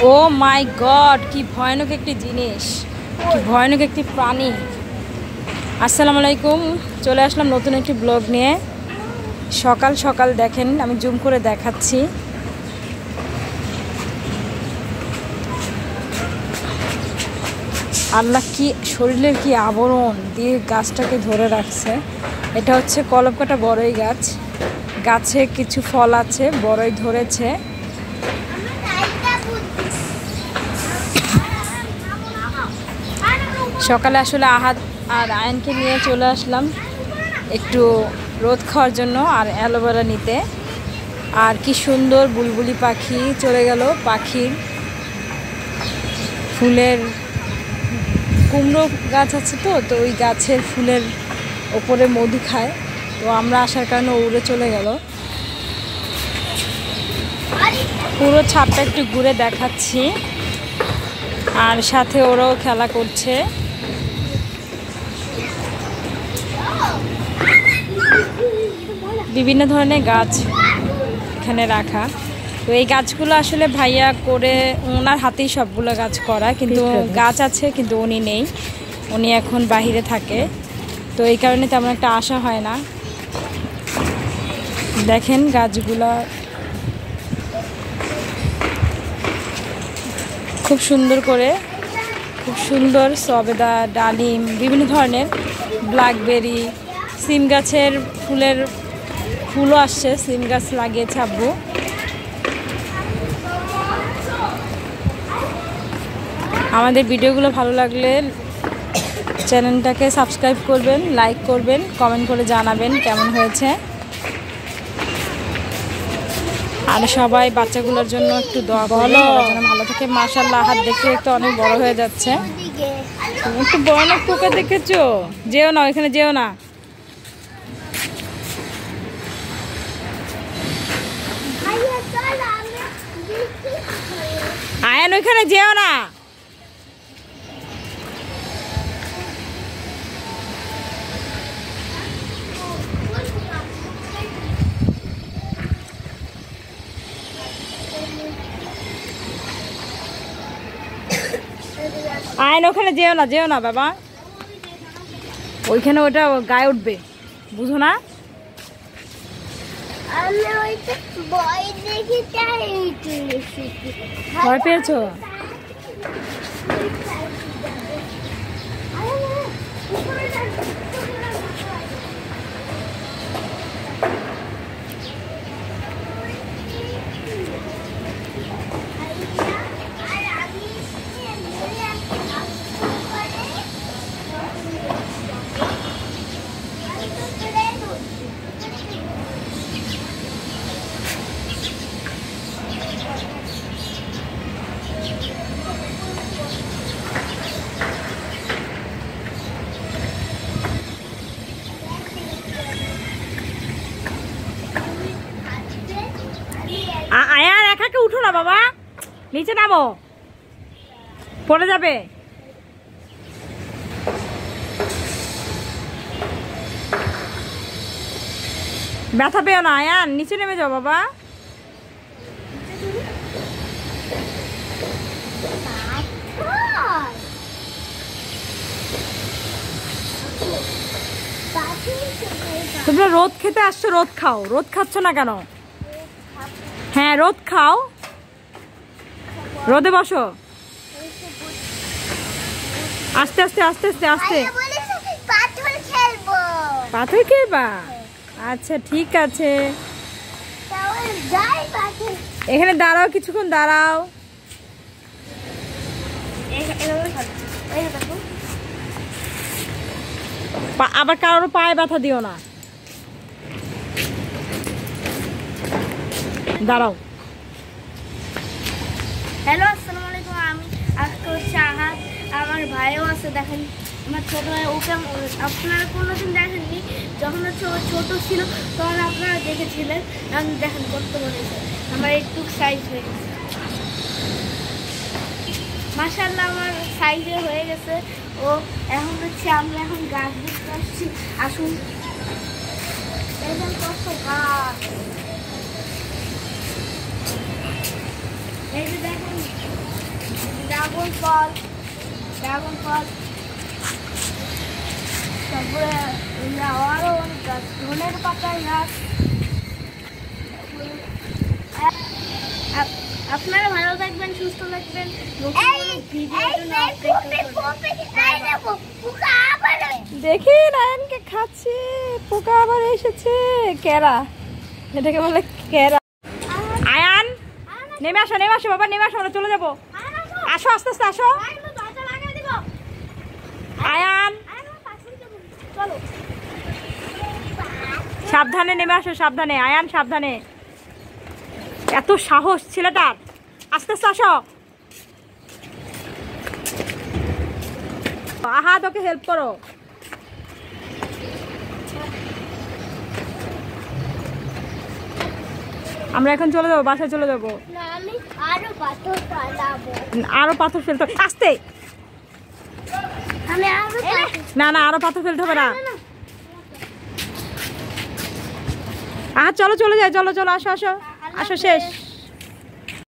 ও মাই god, কি ভয়ানক একটি জিনিস, কি ভয়ানক একটি প্রাণী। আসসালামু আলাইকুম, চলে আসলাম নতুন একটি ব্লগ নিয়ে। সকাল সকাল দেখেন, আমি জুম করে দেখাচ্ছি। আল্লাহ, কি শরীরের কি আবরণ দিয়ে গাছটাকে ধরে রাখছে। এটা হচ্ছে কলমকাটা বড়ই গাছ। গাছে কিছু ফল আছে, বড়ই ধরেছে। সকালে আসলে আহাদ আর আয়নকে নিয়ে চলে আসলাম একটু রোদ খাওয়ার জন্য আর অ্যালোভেরা নিতে। আর কি সুন্দর বুলবুলি পাখি চলে গেল। পাখির ফুলের কুমড়ো গাছ আছে, তো ওই গাছের ফুলের ওপরে মধু খায়। তো আমরা আসার কারণে উড়ে চলে গেল। পুরো ছাদটা একটু ঘুরে দেখাচ্ছি, আর সাথে ওরাও খেলা করছে। বিভিন্ন ধরনের গাছ এখানে রাখা। তো এই গাছগুলো আসলে ভাইয়া করে, ওনার হাতেই সবগুলো গাছ করা, কিন্তু গাছ আছে কিন্তু উনি নেই, উনি এখন বাহিরে থাকে। তো এই কারণে তেমন একটা আশা হয় না। দেখেন গাছগুলা খুব সুন্দর করে, খুব সুন্দর সবেদা, ডালিম, বিভিন্ন ধরনের ব্ল্যাকবেরি, সিম গাছের ফুলও আসছে। সিম গাছ লাগিয়েছে আব্বু। আমাদের ভিডিওগুলো ভালো লাগলে চ্যানেলটাকে সাবস্ক্রাইব করবেন, লাইক করবেন, কমেন্ট করে জানাবেন কেমন হয়েছে। আর সবাই বাচ্চাগুলোর জন্য একটু দোয়া করবেন, ওরা যেন ভালো থাকে। মাশাআল্লাহ, হাত দেখে একটু অনেক বড় হয়ে যাচ্ছে। একটু বড় না পোকা দেখেছো? যেও না, ওইখানে যেও না। আয়ান, ওইখানে যেও না। আয়ন, ওখানে যেও না, যেও না বাবা। ওইখানে ওটা গায়ে উঠবে, বুঝো না? ভয় পেয়েছো? আয়ান, একাকে উঠো না বাবা, নিচে নামো, পড়ে যাবে। ব্যথা পেও না আয়ান, নিচে নেমে যাও বাবা। তোমরা রোদ খেতে আসছো, রোদ খাও। রোদ খাচ্ছ না কেন? হ্যাঁ, রোদ খাও, রোদে বসো। আস্তে আস্তে আস্তে আস্তে আস্তে। পাথর খেলবা? আচ্ছা ঠিক আছে, এখানে দাঁড়াও, কিছুক্ষণ দাঁড়াও। আবার কারোর পায়ে ব্যথা দিও না, দাঁড়াও। হ্যালো, আসসালামু আলাইকুম। আমি আজকে হচ্ছে আহাদ, আমার ভাইও আছে। দেখেন আমার ছোট ভাই, ওকে আপনারা কোনোদিন দেখেননি। যখন হচ্ছে ও ছোটো ছিল তখন আপনারা দেখেছিলেন। আমি দেখেন কত বলেছে, আমার একটু সাইজ হয়ে গেছে। মাশাআল্লাহ, আমার সাইজে হয়ে গেছে ও। এখন হচ্ছে আমরা এখন গাছ দেখতে আসছি। আসুন, দেখেন কত গাছ। এই যে দেখেন ড্রাগন ফল, তারপরে আরও অনেক গাছ, ধনের পাতার গাছ। আপনারা ভালো থাকবেন, সুস্থ থাকবেন। দেখি নারায়ণকে খাচ্ছে, পোকা আবার এসেছে। কেরা, এটাকে বলে কেরা। আয়ান নেমে আসো, নেমে আসো বাবা, নেমে আসো, আমরা চলে যাবো। আসো আস্তে আস্তে আসো। আয়ান সাবধানে নেমে আসো, সাবধানে। আয়ান সাবধানে। এত সাহস ছেলেটার। আস্তে আস্তে আসো। আহা তোকে হেল্প করো। আমরা এখন চলে যাবো, বাসায় চলে যাবো। আরো পাথর ফেলতে হবে। আস্তে। না না, আরো পাথর ফেলতে হবে না। চলো চলে যাই, চলো চলো, আসো আসো আসো, শেষ।